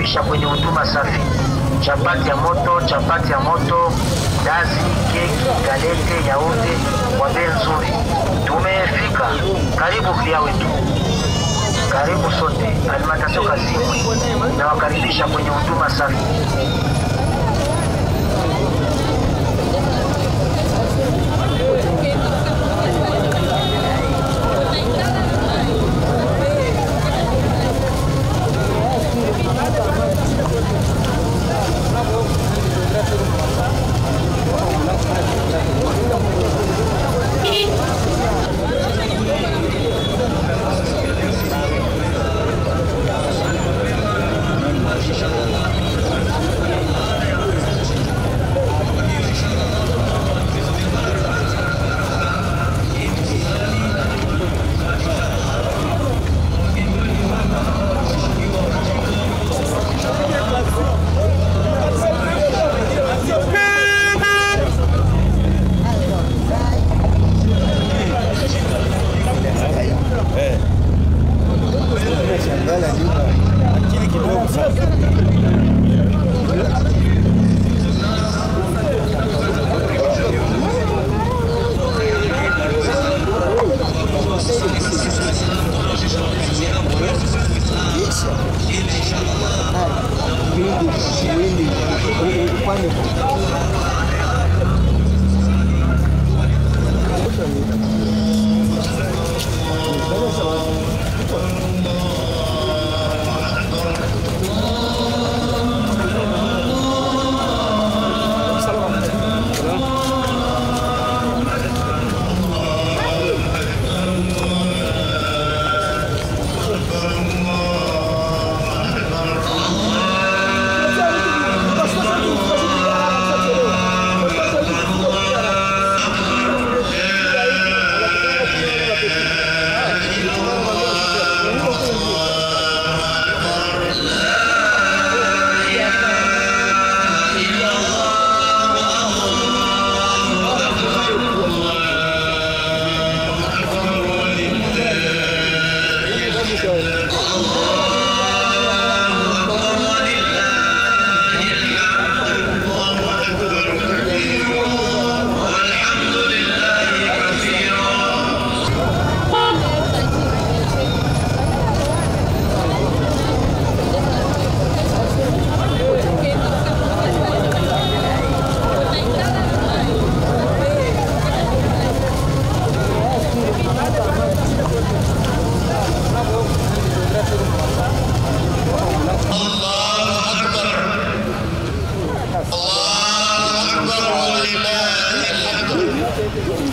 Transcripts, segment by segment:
nawakaribisha kwenye huduma safi. Chapati ya moto, dazi, keki, galete, yaote kwa bei nzuri. Tumefika. Karibu pia wetu. Karibu sote. Alimentation Kazimwe nawakaribisha kwenye huduma safi.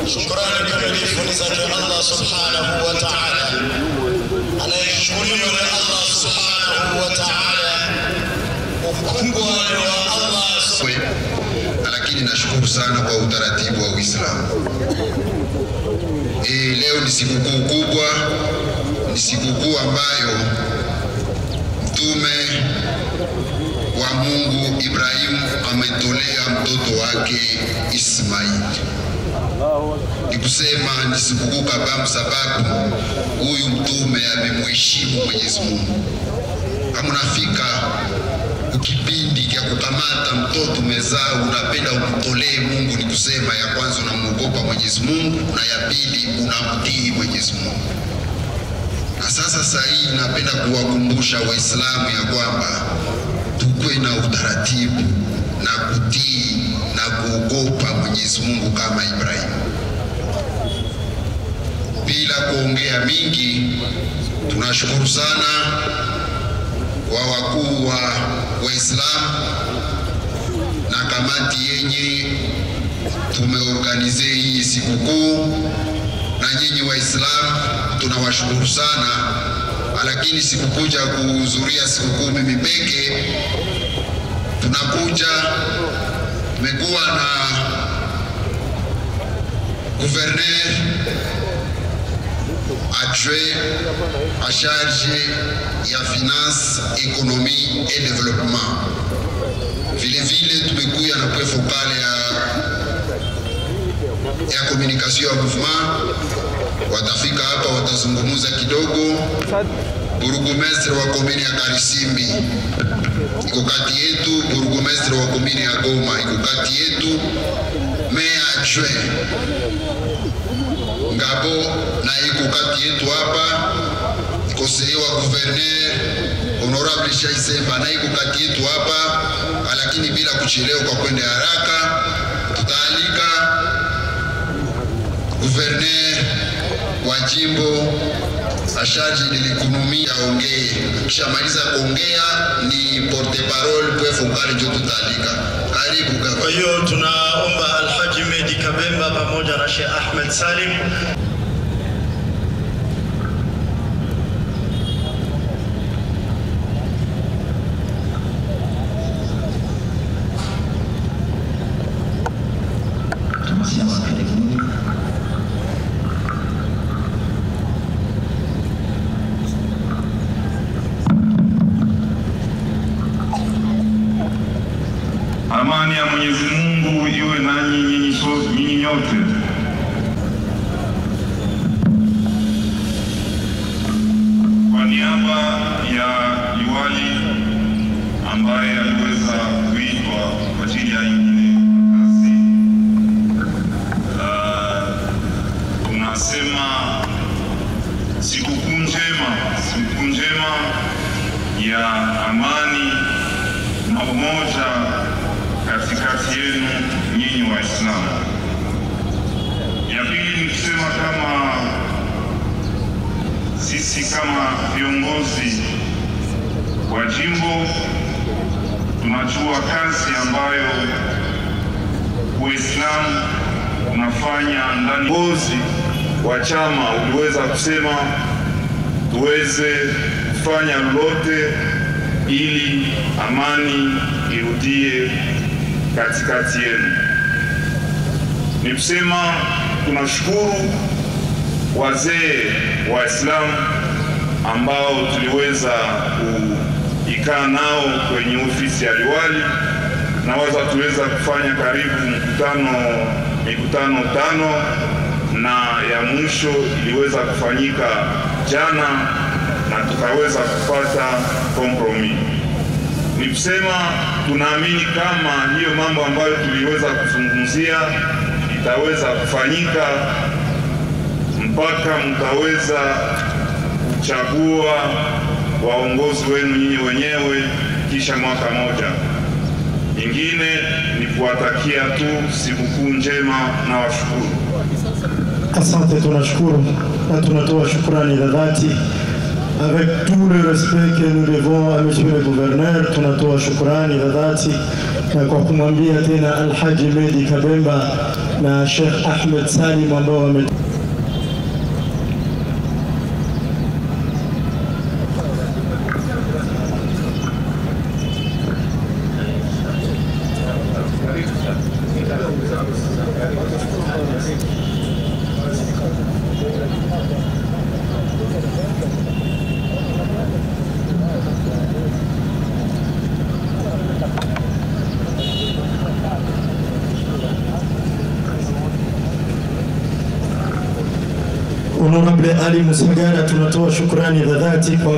Shukrani kamilifu zake Allah subhanahu wa ta'ala. Anayeshukuriwa na Allah subhanahu wa ta'ala. Ukubwa wa Allah. Lakini nashukuru sana kwa utaratibu wa Uislamu. Leo ni sikukuu kubwa, ni sikukuu ambayo Mtume wa Mungu Ibrahim ametolea mtoto wake Ismail. Ni kusema ni sikukuu kabambu sababu huyu mtume amemheshimu Mwenyezi Mungu. Kama unafika ukipindi kia kukamata mtoto umezaa unapenda umtolee Mungu, ni kusema ya kwanza unamuogopa Mwenyezi Mungu na ya pili unamtii Mwenyezi Mungu. Na sasa hii napenda kuwakumbusha Waislamu ya kwamba tukwe na utaratibu na kutii na kuogopa Mwenyezi Mungu kama Ibrahim. Bila kuongea mingi, tunashukuru sana kwa wakuu wa Waislamu na kamati yenye tumeorganize hii sikukuu, na nyinyi Waislamu tunawashukuru sana. Lakini sikukuja kuhudhuria sikukuu mimi peke, tunakuja tumekuwa na gouverneur adjoint à charge ya finance, économie et développement. Vile tumekuja na point focal ya communication ya mouvement. Watafika hapa watazungumza kidogo burugumestre wa komini ya Karisimbi iko kati yetu, burugumestre wa komini ya Goma iko kati yetu, meya adjoint Ngabo na iko kati yetu hapa, conseiller wa gouverneur honorable Shaisemba na iko kati yetu hapa. Lakini bila kuchelewa, kwa kwenda haraka, tutaalika gouverneur wa jimbo Ashaji Nilikunumi aongee. Kishamaliza kuongea ni porte parole kwa fungari ndio tutaalika. Karibu gavana. Kwa hiyo tunaomba Alhaji Medi Kabemba pamoja na Sheikh Ahmed Salim. Amani ya Mwenyezi Mungu iwe nanyi nyinyi nyote. Kwa niaba ya liwali ambaye aliweza kuitwa kwa ajili ya ingine kazi, tunasema sikukuu njema ya amani na umoja katikati yenu nyinyi Waislamu. Ya pili ni kusema kama sisi kama viongozi wa jimbo tunajua kazi ambayo Uislamu unafanya ndani. Viongozi wa chama uliweza kusema tuweze kufanya lolote ili amani irudie katikati yenu. Ni kusema tunashukuru wazee wa Islam ambao tuliweza kuikaa nao kwenye ofisi ya liwali, na tuliweza kufanya karibu mikutano tano, na ya mwisho iliweza kufanyika jana na tukaweza kupata kompromis. Ni kusema tunaamini kama hiyo mambo ambayo tuliweza kuzungumzia itaweza kufanyika mpaka mtaweza kuchagua waongozi wenu nyinyi wenyewe kisha mwaka moja. Ingine ni kuwatakia tu sikukuu njema na washukuru. Asante, tunashukuru na tunatoa shukrani za dhati. Avec tout le respect que nous devons à monsieur le gouverneur, tunatoa shukrani za dhati na kwa kumwambia tena Alhaji Medi Kabemba na Sheikh Ahmed Salim ambao wame Honorable Ali Musagara, tunatoa shukrani za dhati kwa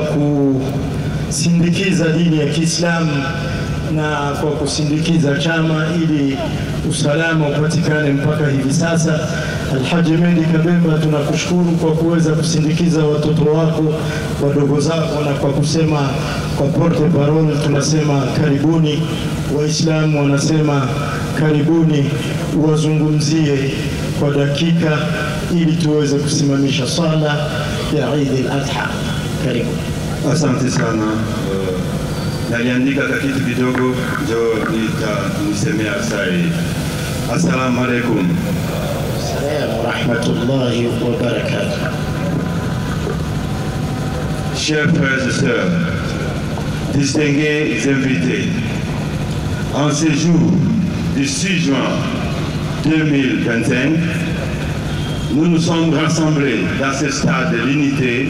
kusindikiza dini ya Kiislamu na kwa kusindikiza chama ili usalama upatikane mpaka hivi sasa. Alhaji Medi Kabemba, tunakushukuru kwa kuweza kusindikiza watoto wako wadogo zako, na kwa kusema kwa porte parole tunasema karibuni. Waislamu wanasema karibuni, wazungumzie kwa dakika ili tuweze kusimamisha sala ya Eid al-Adha. Karibu. Asante sana. Naliandika kitu kidogo ndio nitasemea sai. Assalamu alaikum. Assalamu rahmatullahi wa barakatuh. Chers frères et sœurs, distingués invités, en ce jour du 6 juin 2025, nous nous sommes rassemblés dans ce stade de l'unité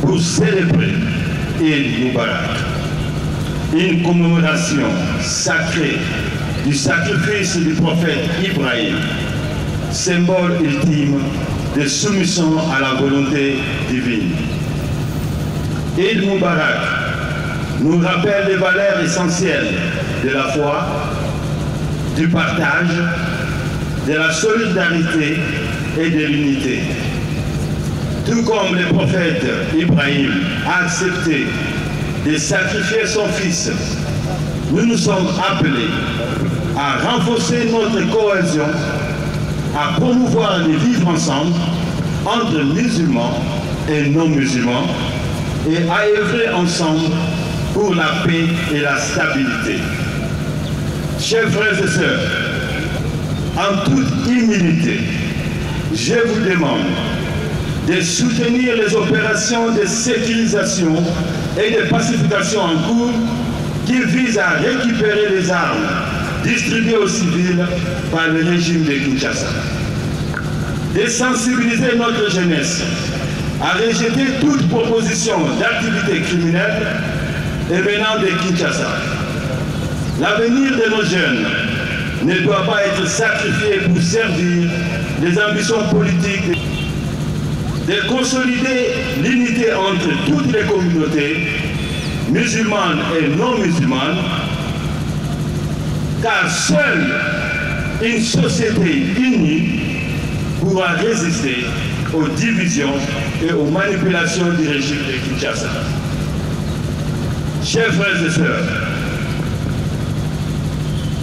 pour célébrer Eid Mubarak, une commémoration sacrée du sacrifice du prophète Ibrahim, symbole ultime de soumission à la volonté divine. Eid Mubarak nous rappelle les valeurs essentielles de la foi, du partage, de la solidarité et de l'unité. Tout comme le prophète Ibrahim a accepté de sacrifier son fils, nous nous sommes appelés à renforcer notre cohésion, à promouvoir le vivre ensemble entre musulmans et non-musulmans et à œuvrer ensemble pour la paix et la stabilité. Chers frères et sœurs, en toute humilité, je vous demande de soutenir les opérations de sécurisation et de pacification en cours qui visent à récupérer les armes distribuées aux civils par le régime de Kinshasa. De sensibiliser notre jeunesse à rejeter toute proposition d'activité criminelle émanant de Kinshasa. L'avenir de nos jeunes ne doit pas être sacrifié pour servir les ambitions politiques, de consolider l'unité entre toutes les communautés, musulmanes et non musulmanes, car seule une société unie pourra résister aux divisions et aux manipulations du régime de Kinshasa. Chers frères et sœurs,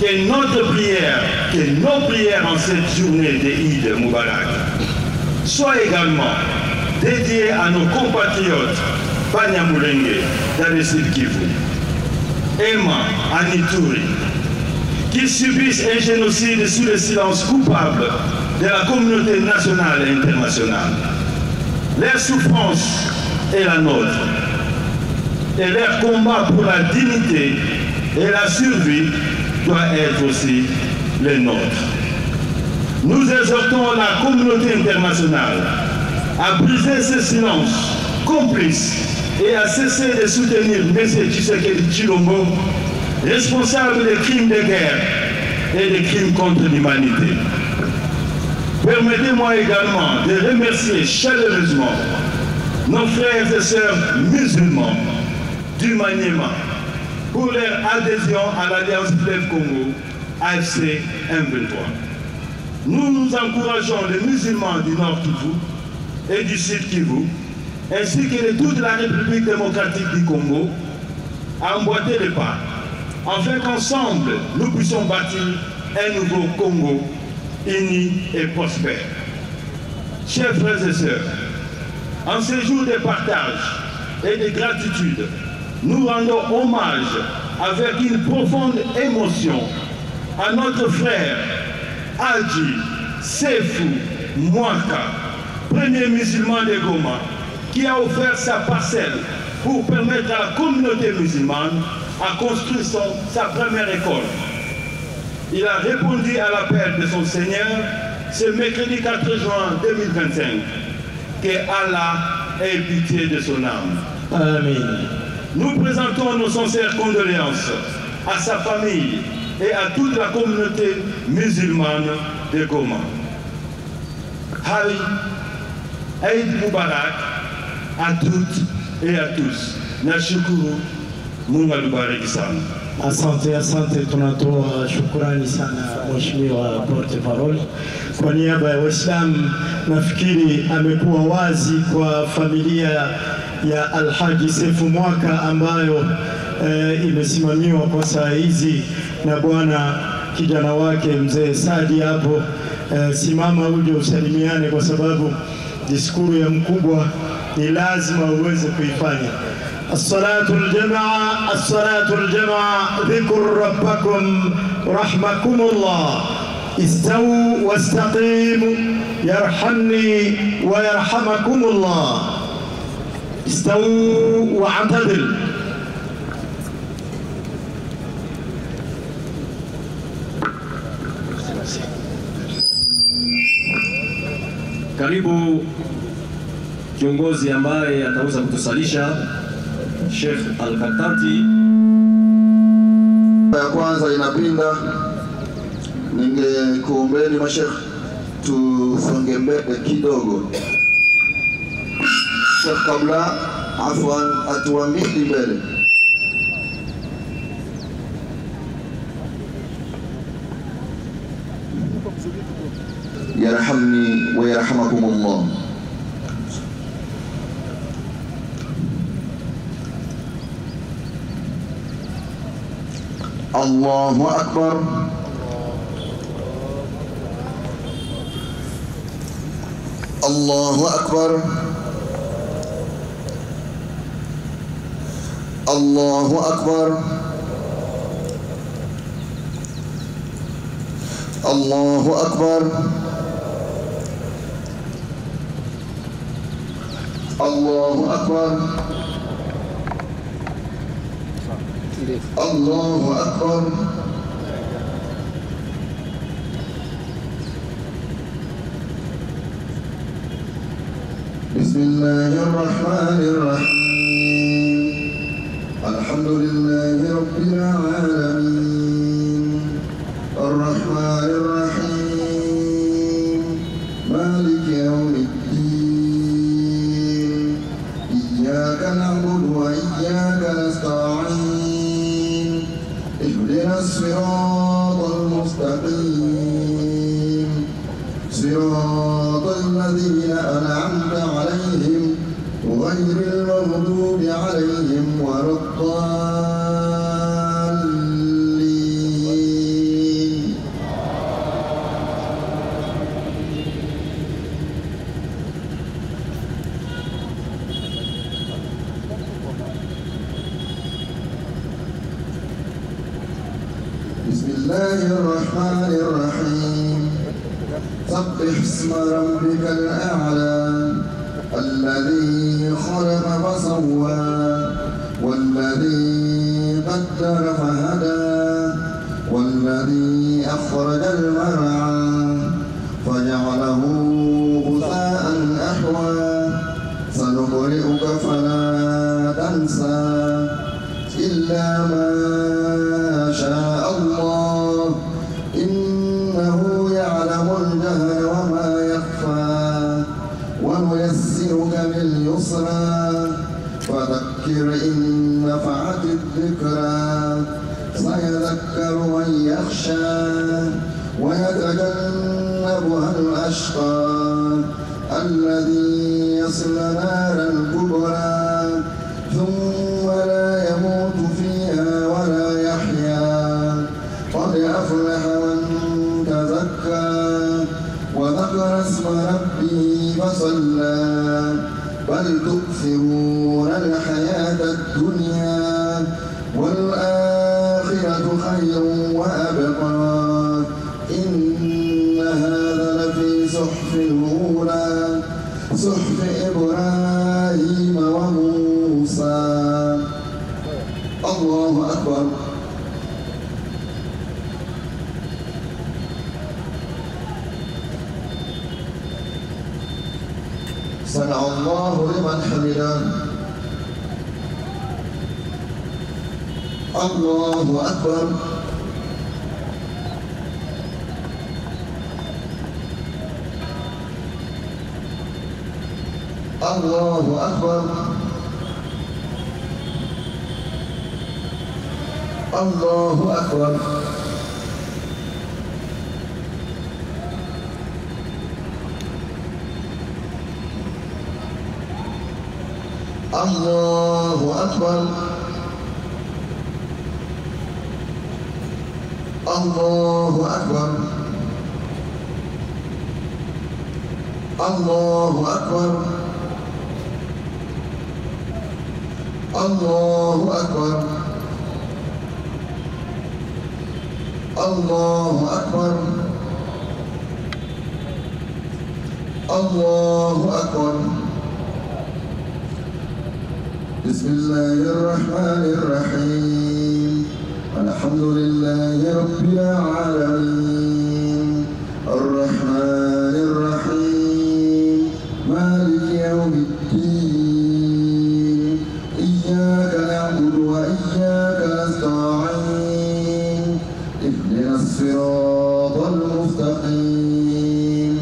que notre prière, que nos prières en cette journée d'Eid Mubarak soient également dédiées à nos compatriotes Banyamulenge dans le Sud Kivu, Emma à Ituri, qui subissent un génocide sous le silence coupable de la communauté nationale et internationale. Leur souffrance est la nôtre et leur combat pour la dignité et la survie doit être aussi le nôtre. Nous exhortons la communauté internationale à briser ce silence complice et à cesser de soutenir M. Tshisekedi Tshilombo, responsable des crimes de guerre et des crimes contre l'humanité. Permettez-moi également de remercier chaleureusement nos frères et sœurs musulmans du Maniema pour leur adhésion à l'Alliance Fleuve Congo, AFC M23. Nous encourageons les musulmans du Nord Kivu et du Sud Kivu, ainsi que de toute la République démocratique du Congo, à emboîter les pas, afin qu'ensemble nous puissions bâtir un nouveau Congo uni et prospère. Chers frères et sœurs, en ce jour de partage et de gratitude, nous rendons hommage avec une profonde émotion à notre frère Hadji Sefou Mouaka, premier musulman de Goma, qui a offert sa parcelle pour permettre à la communauté musulmane à construire sa première école. Il a répondu à l'appel de son Seigneur ce mercredi 4 juin 2025. Que Allah ait pitié de son âme. Amen. Nous présentons nos sincères condoléances à sa famille et à toute la communauté musulmane de Goma. Eid Mubarak à toutes et à tous. Nashukuru, Mungu alubariki sana. Asante, tunatoa shukrani sana Mheshimiwa Porte Parole. Kwa niaba ya Waislamu, nafikiri amekuwa wazi kwa familia ya Alhaji Sefou Mouaka ambayo imesimamiwa kwa saa hizi na bwana kijana wake mzee Sadi hapo. Simama uje usalimiane kwa sababu diskuru ya mkubwa ni lazima uweze kuifanya. الصلاة الجماعة ذكر ربكم رحمكم الله استووا واستقيموا يرحمني ويرحمكم الله استووا واعتدلوا. Karibu kiongozi ambaye ataweza kutusalisha Sheikh Al-Khatati. Ya kwanza inapinda, ningekuombeni mashekh tusonge mbele kidogo. Sheikh kabla Afwan, hatua mbili mbele. Yarhamni wa yarhamakumullah. Allahu Akbar. Allahu Akbar. Allahu Akbar. Allahu Akbar. Allahu Akbar. Allahu Akbar. Bismillahirrahmanirrahim. Alhamdulillahi Rabbil alamin. Ar-Rahmanir-Rahim. Maliki yawmiddin. Iyyaka na'budu wa iyyaka nasta'in. Ihdinas siratal mustaqim. Siratal ladzina an'amta 'alaihim ghairil maghdubi 'alaihim waladdallin. Bismillahirrahmanirrahim. Sabbih isma rabbikal a'la. الذي خلق فسوى والذي قدر فهدى والذي أخرج المرعى فجعله غثاء أحوى سنقرئك فلا تنسى إلا ما شاء الله إنه يعلم الجهر وما يخفى ونيسرك لليسرى فذكر إن نفعت الذكرى سيذكر من يخشى ويتجنبها الأشقى الذي يصلى نارا الكبرى ثم لا يموت فيها ولا يحيا قد أفلح من تزكى وذكر اسم ربه فصلى بل تؤثرون الحياة الدنيا والآخرة خير وأبقى إن هذا لفي صحف الأولى صحف إبراهيم وموسى. الله أكبر. سمع الله لمن حمده. الله أكبر. الله أكبر. الله أكبر. الله أكبر. الله أكبر. الله أكبر. الله أكبر. الله أكبر. الله أكبر. بسم الله الرحمن الرحيم. الحمد لله رب العالمين. الرحمن الرحيم. مالك يوم الدين. إياك نعبد وإياك نستعين. اهدنا الصراط المستقيم.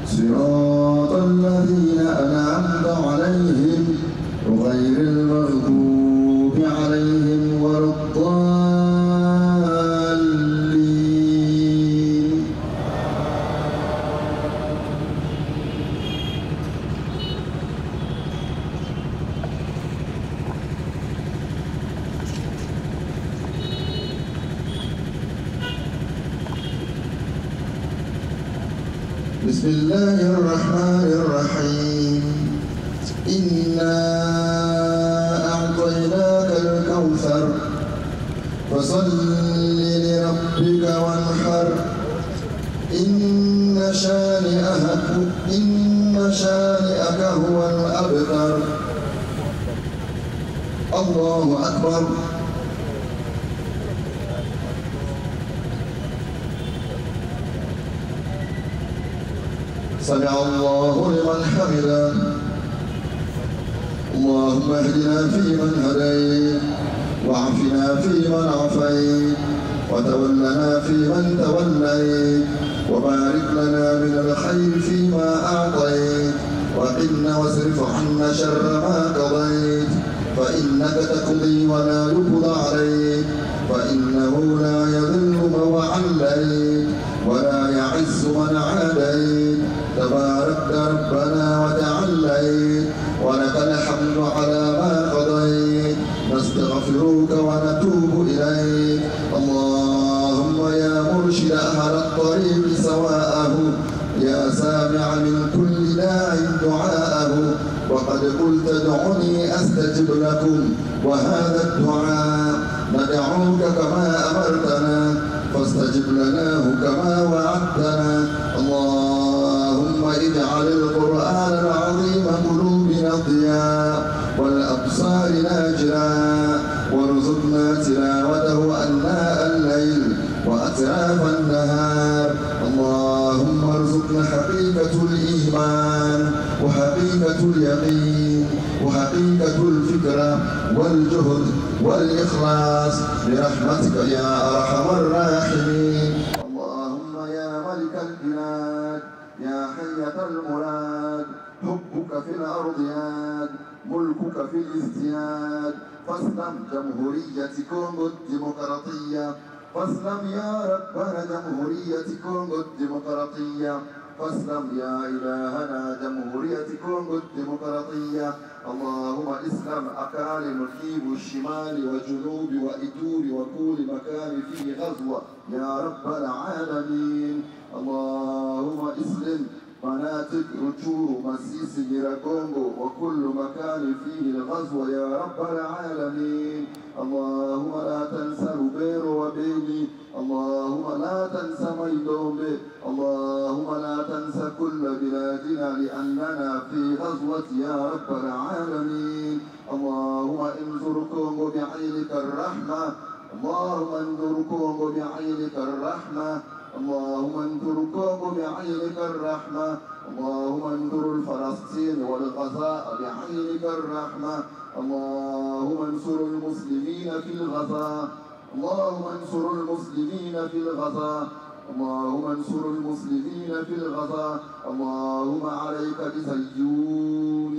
صراط الذين أنعمت عليهم غير بسم الله الرحمن الرحيم إنا أعطيناك الكوثر فصل لربك وانحر إن شانئك هو الأبتر. الله أكبر. سمع الله لمن حمده. اللهم اهدنا فيمن هديت وعافنا فيمن عافيت وتولنا فيمن توليت وبارك لنا من الخير فيما أعطيت وقنا واصرف عنا شر ما قضيت فإنك تقضي ولا يقضى عليك فإنه لا يذل من واليت ولا يعز من عاديت تباركت ربنا وتعاليت ولك الحمد على ما قضيت نستغفرك ونتوب إليك. اللهم يا مرشد أهل الطريق سواءه يا سامع من كل داع دعاءه وقد قلت ادعوني أستجب لكم وهذا الدعاء ندعوك كما أمرتنا فاستجب لناه كما وعدتنا. اللهم اجعل القرآن العظيم قلوبنا ضياء والأبصار ناجرا وارزقنا تلاوته أناء الليل وأطراف النهار. اللهم ارزقنا حقيقة الإيمان وحقيقة اليقين وحقيقة الفكرة والجهد والإخلاص برحمتك يا أرحم الراحمين. اللهم يا ملك البلاد يا حية المراد حبك في الأرضيات ملكك في الازدياد فاسلم جمهورية كونغو الديمقراطية فاسلم يا ربنا جمهورية كونغو الديمقراطية فاسلم يا إلهنا جمهورية كونغو الديمقراطية. اللهم اسلم أكالم كيب الشمال وجنوب وإتور وكل مكان فيه غزوة يا رب العالمين. اللهم اسلم مناطق رجور مسيسي جيراكونغو وكل مكان فيه الغزو يا رب العالمين. اللهم لا تنسى روبيرو وبيني اللهم لا تنسى ميدومبي اللهم لا تنسى كل بلادنا لأننا في غزوة يا رب العالمين. اللهم انظر كونغو بعينك الرحمة اللهم انظر كونغو بعينك الرحمة اللهم انظر كونغو بعينك الرحمة اللهم انظر الفلسطين والغزاء بعينك الرحمة اللهم انصر المسلمين في الغزاء اللهم انصر المسلمين في الغزاء اللهم انصر المسلمين في الغزاء. اللهم عليك بزيون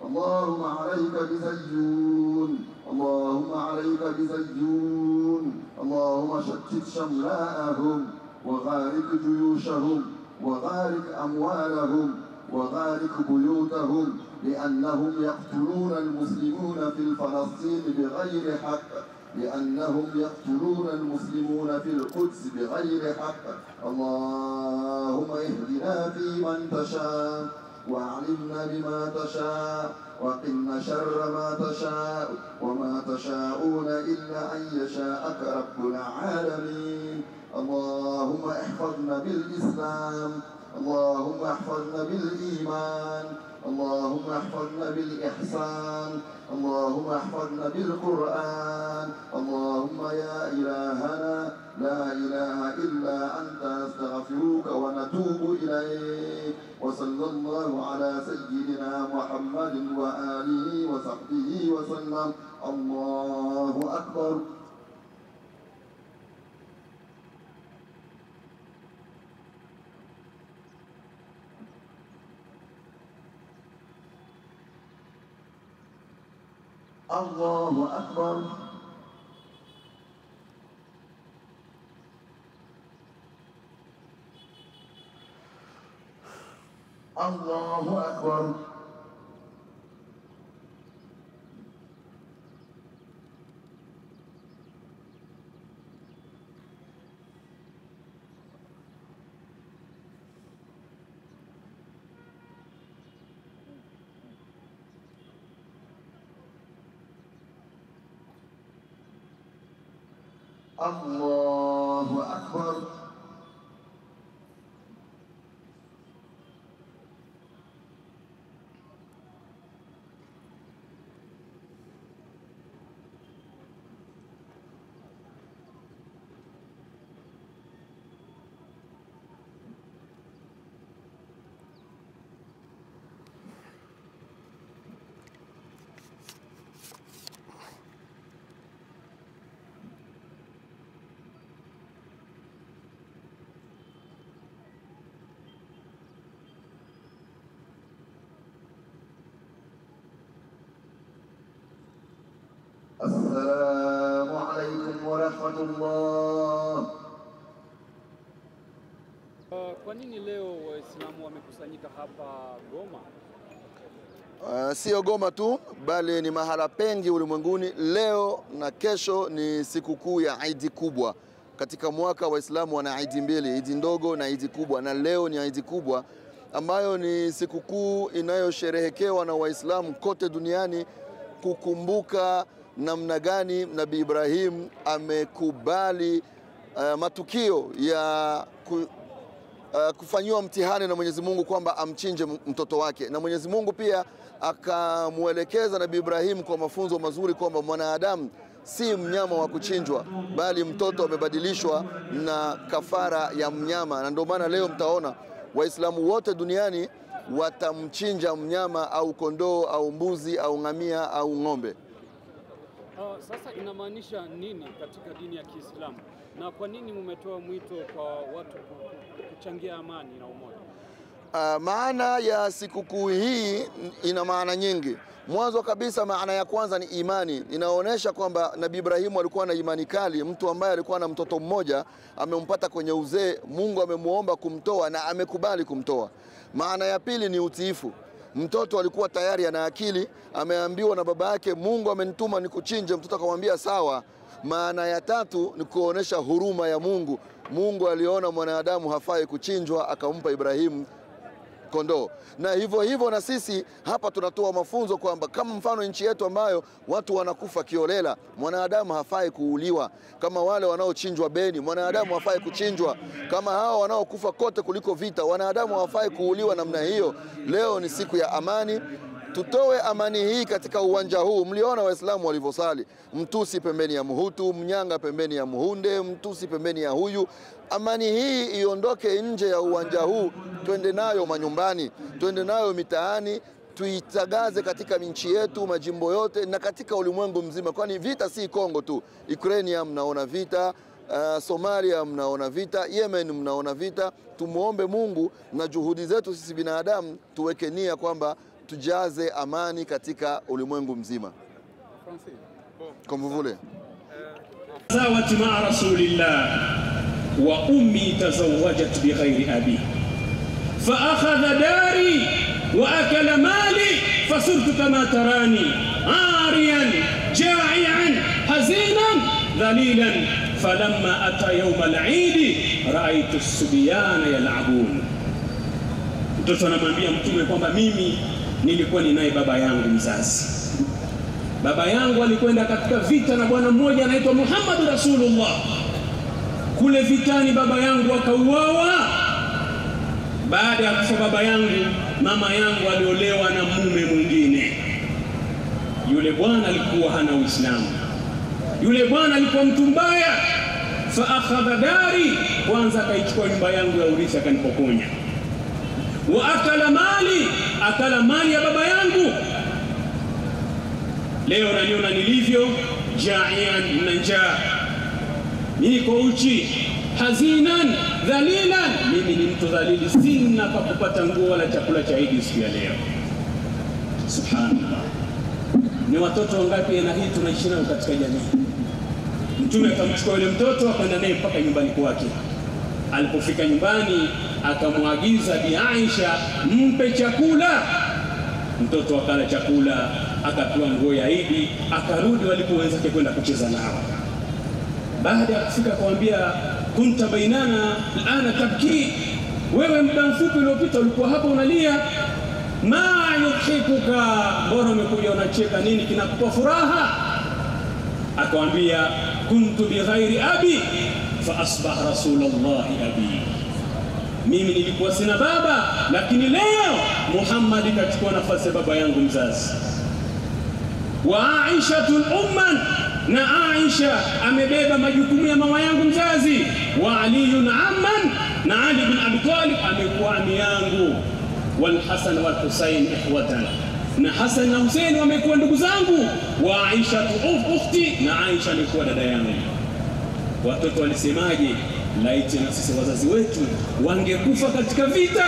اللهم عليك بزيون اللهم عليك بزيون اللهم شتت شملاءهم وغارق جيوشهم وغارق أموالهم وغارق بيوتهم لأنهم يقتلون المسلمون في فلسطين بغير حق لأنهم يقتلون المسلمون في القدس بغير حق. اللهم اهدنا فيمن تشاء وأعلمنا بما تشاء وقنا شر ما تشاء وما تشاءون إلا أن يشاءك رب العالمين. اللهم احفظنا بالإسلام اللهم احفظنا بالإيمان اللهم احفظنا بالإحسان اللهم احفظنا بالقرآن. اللهم يا إلهنا لا إله إلا أنت نستغفرك ونتوب إليك. وصلى الله على سيدنا محمد وآله وصحبه وسلم. الله أكبر. الله أكبر. الله أكبر. الله أكبر. السلام عليكم ورحمة الله. Kwa nini leo Waislamu wamekusanyika hapa Goma? Sio Goma tu, bali ni mahala pengi ulimwenguni. Leo na kesho ni sikukuu ya Eid kubwa. Katika mwaka Waislamu wana Eid mbili, Eid ndogo na Eid kubwa, na leo ni Eid kubwa ambayo ni sikukuu inayosherehekewa na Waislamu kote duniani kukumbuka namna gani Nabii Ibrahim amekubali matukio ya kufanyiwa mtihani na Mwenyezi Mungu kwamba amchinje mtoto wake, na Mwenyezi Mungu pia akamuelekeza Nabii Ibrahim kwa mafunzo mazuri kwamba mwanadamu si mnyama wa kuchinjwa, bali mtoto amebadilishwa na kafara ya mnyama. Na ndio maana leo mtaona Waislamu wote duniani watamchinja mnyama au kondoo au mbuzi au ngamia au ng'ombe. Sasa inamaanisha nini katika dini ya Kiislamu, na kwa nini mmetoa mwito kwa watu kuchangia amani na umoja? Maana ya sikukuu hii ina maana nyingi. Mwanzo kabisa, maana ya kwanza ni imani. Inaonyesha kwamba Nabii Ibrahim alikuwa na imani kali. Mtu ambaye alikuwa na mtoto mmoja amempata kwenye uzee, Mungu amemuomba kumtoa na amekubali kumtoa. Maana ya pili ni utiifu. Mtoto alikuwa tayari ana akili, ameambiwa na baba yake, Mungu amenituma nikuchinje. Mtoto akamwambia sawa. Maana ya tatu ni kuonesha huruma ya Mungu. Mungu aliona mwanadamu hafai kuchinjwa, akampa Ibrahim kondoo. Na hivyo hivyo na sisi hapa tunatoa mafunzo kwamba kama mfano nchi yetu ambayo watu wanakufa kiolela, mwanadamu hafai kuuliwa. Kama wale wanaochinjwa Beni, mwanadamu hafai kuchinjwa. Kama hao wanaokufa kote kuliko vita, wanadamu hafai kuuliwa namna hiyo. Leo ni siku ya amani. Tutoe amani hii katika uwanja huu. Mliona Waislamu walivyosali, mtusi pembeni ya Mhutu, mnyanga pembeni ya Muhunde, mtusi pembeni ya huyu. Amani hii iondoke nje ya uwanja huu, twende nayo manyumbani, twende nayo mitaani, tuitagaze katika nchi yetu, majimbo yote na katika ulimwengu mzima. Kwani vita si Kongo tu. Ukraine mnaona vita, Somalia mnaona vita, Yemen mnaona vita. Tumuombe Mungu na juhudi zetu sisi binadamu tuweke nia kwamba tujaze amani katika ulimwengu mzima. Comme vous voulez. Zawati ma'a rasulillah wa ummi tazawwajat bi ghairi abi fa akhadha dari wa akala mali fasurtu kama tarani ariyan ja'ian hazinan dhalilan falamma ata yawm al-eid ra'aytu as-subyana yal'abun. Mtoto anamwambia Mtume kwamba mimi nilikuwa ninaye baba yangu mzazi. Baba yangu alikwenda katika vita na bwana mmoja anaitwa Muhammad Rasulullah. Kule vitani baba yangu akauawa. Baada ya kufa baba yangu, mama yangu aliolewa na mume mwingine. Yule bwana alikuwa hana Uislamu. Yule bwana alikuwa mtu mbaya. Fa akhadha dari, kwanza akaichukua nyumba yangu ya urithi akanipokonya. Wa akala mali ya baba yangu. Leo naniona nilivyo, ja'ian na njaa, niko uchi, hazinan dhalilan, mimi ni mtu dhalili, sina pa kupata nguo wala chakula cha Eid siku ya leo. Subhanallah. Ni watoto wangapi na hii tunaishi nao katika jamii? Mtume akamchukua yule mtoto akaenda naye mpaka nyumbani kwake. Alipofika nyumbani akamwagiza Bi Aisha, mpe chakula. Mtoto akala chakula, akapewa nguo ya Eid, akarudi walipoweza kwenda kucheza nao. Baada ya kufika akamwambia, kunta bainana alana tabki, wewe muda mfupi uliopita ulikuwa hapa unalia, ma yudhikuka, bora umekuja unacheka, nini kinakupa furaha? Akamwambia, kuntu bighairi abi fa asbaha rasulullahi abi, mimi nilikuwa sina baba, lakini leo Muhammad kachukua nafasi ya baba yangu mzazi. Wa Aishatun umman, na Aisha amebeba majukumu ya mama yangu mzazi. Wa Aliyun amman, na Ali bin Abi Talib amekuwa ami yangu. Wal Hasan wal Husain ikhwatan, na Hasan na Husain wamekuwa ndugu zangu. Wa Aisha ukhti, na Aisha amekuwa dada yangu. Watoto walisemaje? Laiti na sisi wazazi wetu wangekufa katika vita,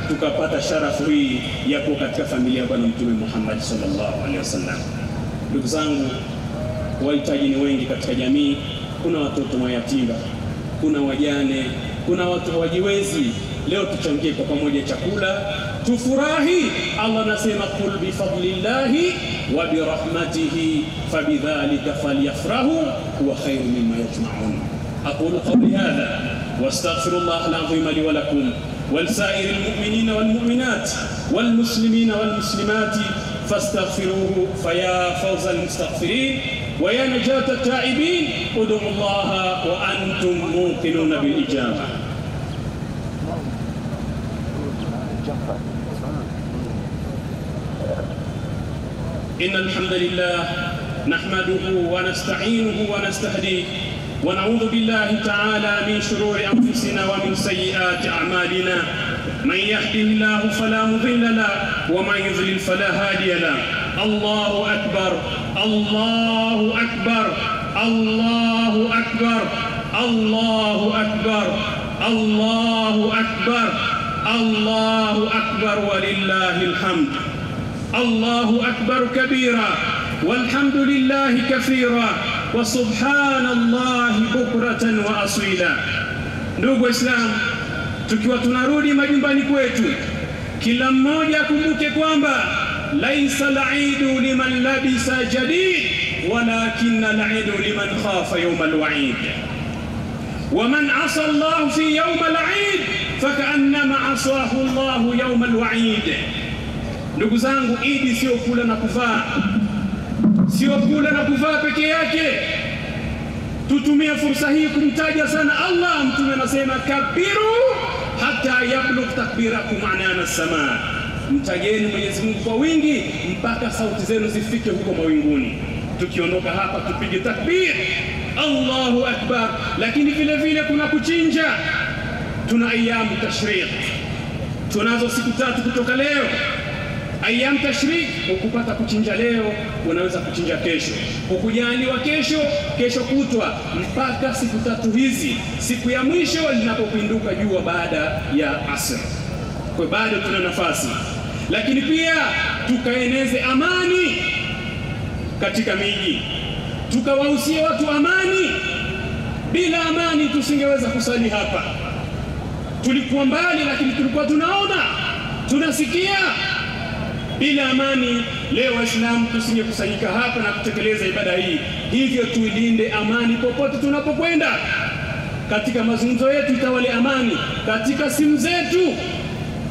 tukapata sharafu hii ya kuwa katika familia ya Bwana Mtume Muhammad sallallahu alaihi wasallam. Ndugu zangu, wahitaji ni wengi katika jamii. Kuna watoto mayatima, kuna wajane, kuna watu hawajiwezi. Leo tuchangie kwa pamoja chakula, tufurahi. Allah anasema kul bi fadlillahi wa bi rahmatihi fabidhalika falyafrahu huwa khairu mimma yajma'un. أقول قولي هذا واستغفر الله العظيم لي ولكم ولسائر المؤمنين والمؤمنات والمسلمين والمسلمات فاستغفروه فيا فوز المستغفرين ويا نجاة التائبين. ادعوا الله وأنتم موقنون بالإجابة. إن الحمد لله نحمده ونستعينه ونستهديه ونعوذ بالله تعالى من شرور أنفسنا ومن سيئات أعمالنا. من يهده الله فلا مضل له ومن يضلل فلا هادي له. الله أكبر الله أكبر الله أكبر الله أكبر الله أكبر الله أكبر ولله الحمد. الله أكبر كبيرا والحمد لله كثيرا وسبحان الله بكرة وأصيلا. Ndugu Waislamu, tukiwa tunarudi majumbani kwetu, kila mmoja akumbuke kwamba laisa al-eidu liman labisa jadid walakin al-eidu liman khafa yawm al-wa'id. ومن عصى الله في يوم العيد فكأنما عصاه الله يوم الوعيد. Ndugu zangu, Idi sio kula na kuvaa, sio kula na kuvaa peke yake. Tutumie fursa hii kumtaja sana Allah. Mtume anasema kabiru hata yablugh takbirakum anana as-samaa, mtajeni Mwenyezi Mungu kwa wingi mpaka sauti zenu zifike huko mawinguni. Tukiondoka hapa tupige takbir Allahu akbar. Lakini vile vile kuna kuchinja. Tuna ayamu tashriq, tunazo siku 3 kutoka leo. Ayam tashrik, ukupata kuchinja leo unaweza kuchinja kesho, ukujaliwa kesho kutwa, mpaka siku 3 hizi, siku ya mwisho linapopinduka jua baada ya asr. Kwa bado tuna nafasi. Lakini pia tukaeneze amani katika miji, tukawahusia watu amani. Bila amani tusingeweza kusali hapa. Tulikuwa mbali, lakini tulikuwa tunaona, tunasikia. Bila amani leo Waislamu tusingekusanyika hapa na kutekeleza ibada hii. Hivyo tuilinde amani popote tunapokwenda. Katika mazungumzo yetu itawale amani, katika simu zetu,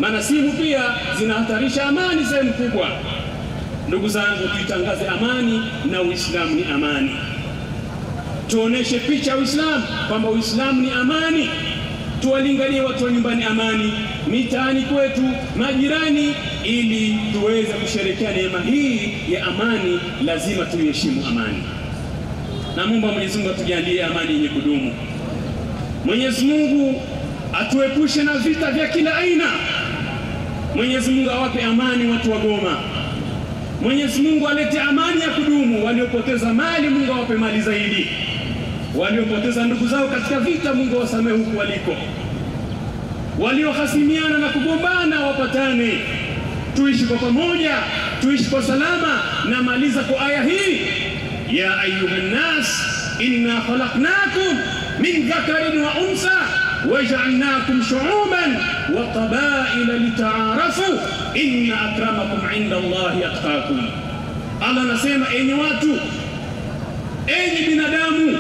maana simu pia zinahatarisha amani sehemu kubwa. Ndugu zangu, tuitangaze amani na Uislamu ni amani. Tuoneshe picha Uislamu kwamba Uislamu ni amani. Tuwalinganie watu wa nyumbani amani, mitaani kwetu, majirani, ili tuweze kusherehekea neema hii ya amani. Lazima tuiheshimu amani. Na Mungu Mwenyezi Mungu atujalie amani yenye kudumu. Mwenyezi Mungu atuepushe na vita vya kila aina. Mwenyezi Mungu awape amani watu wa Goma. Mwenyezi Mungu alete amani ya kudumu. Waliopoteza mali, Mungu awape mali zaidi. Waliopoteza ndugu zao katika vita, Mungu wasamehe huko waliko. Waliohasimiana na kugombana wapatane. Tuishi kwa pamoja, tuishi kwa salama. Na maliza kwa aya hii, ya ayuhan nas inna khalaqnakum min dhakarin wa unsa waja'alnakum shu'uban wa qabaila lita'arafu inna akramakum 'inda Allahi atqakum. Allah anasema, enyi watu, enyi binadamu,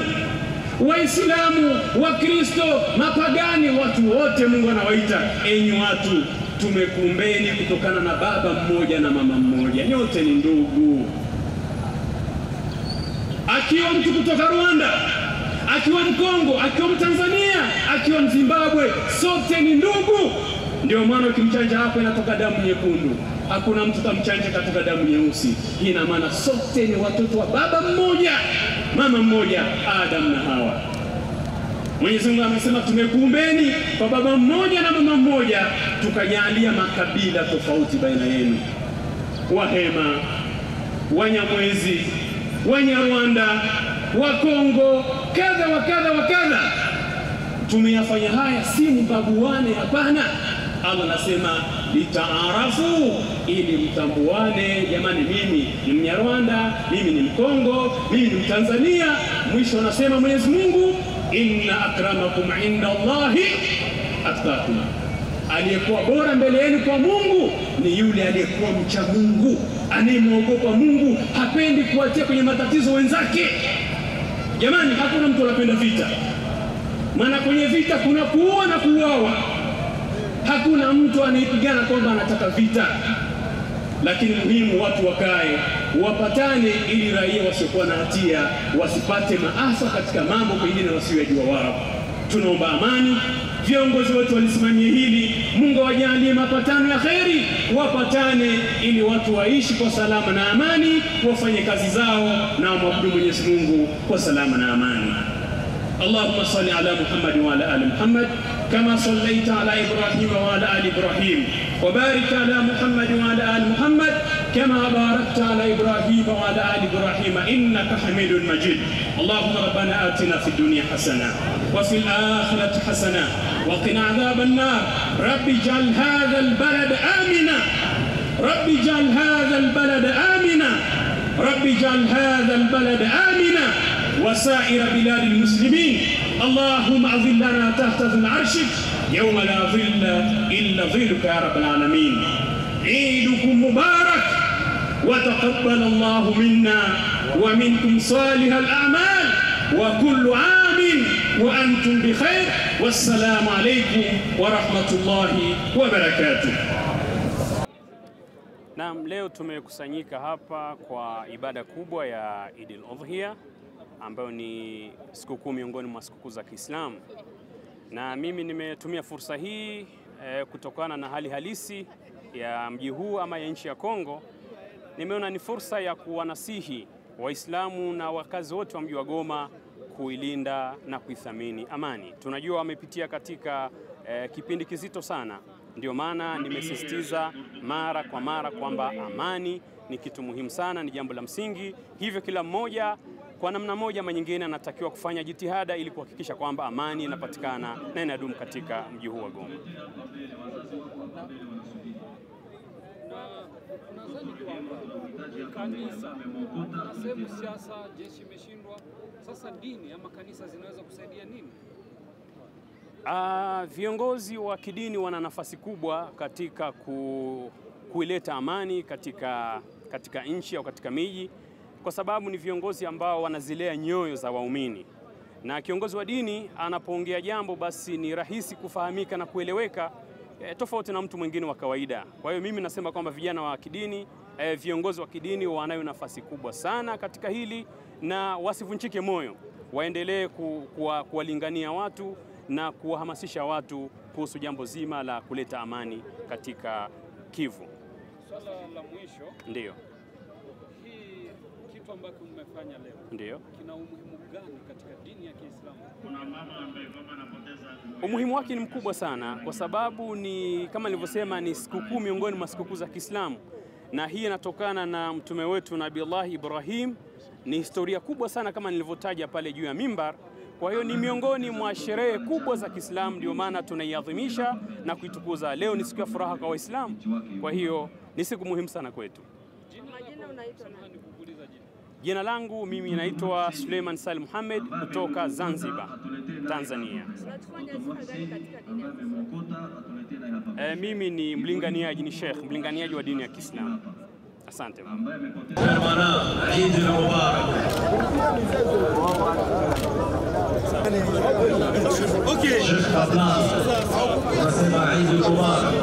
Waislamu, Wakristo, mapagani, watu wote Mungu anawaita enyi watu, tumekumbeni kutokana na baba mmoja na mama mmoja, nyote ni ndugu. Akiwa mtu kutoka Rwanda akiwa Mkongo, akiwa Mtanzania, akiwa Mzimbabwe, sote ni ndugu. Ndio maana ukimchanja hapo inatoka damu nyekundu, hakuna mtu tamchanja katika damu nyeusi. Hii ina maana sote ni watoto wa baba mmoja, mama mmoja, Adam na Hawa. Mwenyezi Mungu amesema tumekuumbeni kwa baba mmoja na mama mmoja, tukajalia makabila tofauti baina yenu, Wahema, Wanyamwezi, Wanyarwanda, Wakongo, kadha wa kadha wa kadha. Tumeyafanya haya si mbaguane, hapana. Allah anasema litaarafu, ili mtambuane. Jamani, mimi ni Mnyarwanda, mimi ni Mkongo, mimi ni Mtanzania. Mwisho anasema Mwenyezi Mungu, inna akramakum inda Allahi atqakum, aliyekuwa bora mbele yenu kwa Mungu ni yule aliyekuwa mcha Mungu, anayemwogopa Mungu, hapendi kuwatia kwenye matatizo wenzake. Jamani, hakuna mtu anapenda vita, maana kwenye vita kuna kuua na kuuawa. Hakuna mtu anayepigana kwamba anataka vita, lakini muhimu watu wakae wapatane, ili raia wasiokuwa na hatia wasipate maafa katika mambo pengine wasiyojua wao. Tunaomba amani, viongozi wetu walisimamia hili. Mungu awajalie mapatano ya kheri, wapatane ili watu waishi kwa salama na amani, wafanye kazi zao na wamwabudu Mwenyezi Mungu kwa salama na amani. اللهم صل على محمد وعلى آل محمد كما صليت على إبراهيم وعلى آل إبراهيم، وبارك على محمد وعلى آل محمد كما باركت على إبراهيم وعلى آل إبراهيم إنك حميد مجيد. اللهم ربنا آتنا في الدنيا حسنة وفي الآخرة حسنة وقنا عذاب النار. رب اجعل هذا البلد آمنا، رب اجعل هذا البلد آمنا، رب اجعل هذا البلد آمنا وسائر بلاد المسلمين. اللهم أظلنا تحت ظل عرشك يوم لا ظل إلا ظلك يا رب العالمين. عيدكم مبارك، وتقبل الله منا ومنكم صالح الأعمال، وكل عام وأنتم بخير، والسلام عليكم ورحمة الله وبركاته. Naam, leo tumekusanyika hapa kwa ibada kubwa ya Eid al-Udhiya ambayo ni sikukuu miongoni mwa sikukuu za Kiislamu, na mimi nimetumia fursa hii kutokana na hali halisi ya mji huu ama ya nchi ya Kongo. Nimeona ni fursa ya kuwanasihi Waislamu na wakazi wote wa mji wa Goma kuilinda na kuithamini amani. Tunajua wamepitia katika kipindi kizito sana, ndio maana nimesisitiza mara kwa mara kwamba amani ni kitu muhimu sana, ni jambo la msingi. Hivyo kila mmoja kwa namna moja ama nyingine anatakiwa kufanya jitihada ili kuhakikisha kwamba amani inapatikana na inadumu katika mji huu wa Goma. Nadhani kwamba kanisa nasema siasa, jeshi imeshindwa, sasa dini ama kanisa zinaweza kusaidia nini? Viongozi wa kidini wana nafasi kubwa katika kuileta amani katika nchi au katika miji, kwa sababu ni viongozi ambao wanazilea nyoyo za waumini, na kiongozi wa dini anapoongea jambo basi ni rahisi kufahamika na kueleweka, tofauti na mtu mwingine wa kawaida. Kwa hiyo mimi nasema kwamba vijana wa kidini, viongozi wa kidini wanayo nafasi kubwa sana katika hili, na wasivunjike moyo, waendelee kuwalingania watu na kuwahamasisha watu kuhusu jambo zima la kuleta amani katika Kivu. Swala la mwisho, ndio hii kitu ambacho mmefanya leo, ndio kina umuhimu gani katika dini ya Kiislamu? Umuhimu wake ni mkubwa sana, kwa sababu ni kama nilivyosema, ni sikukuu miongoni mwa sikukuu za Kiislamu, na hii inatokana na mtume wetu Nabii Allah Ibrahim. Ni historia kubwa sana kama nilivyotaja pale juu ya mimbar. Kwa hiyo ni miongoni mwa sherehe kubwa za Kiislamu, ndio maana tunaiadhimisha na kuitukuza. Leo ni siku ya furaha kwa Waislamu, kwa hiyo ni siku muhimu sana kwetu. Jina langu mimi naitwa Suleiman Salim Mohamed kutoka Zanzibar, Tanzania. Mimi ni mlinganiaji, ni sheikh mlinganiaji wa dini ya Kiislamu. Asante. Okay. Sheikh Adnan nasema Eid Mubarak.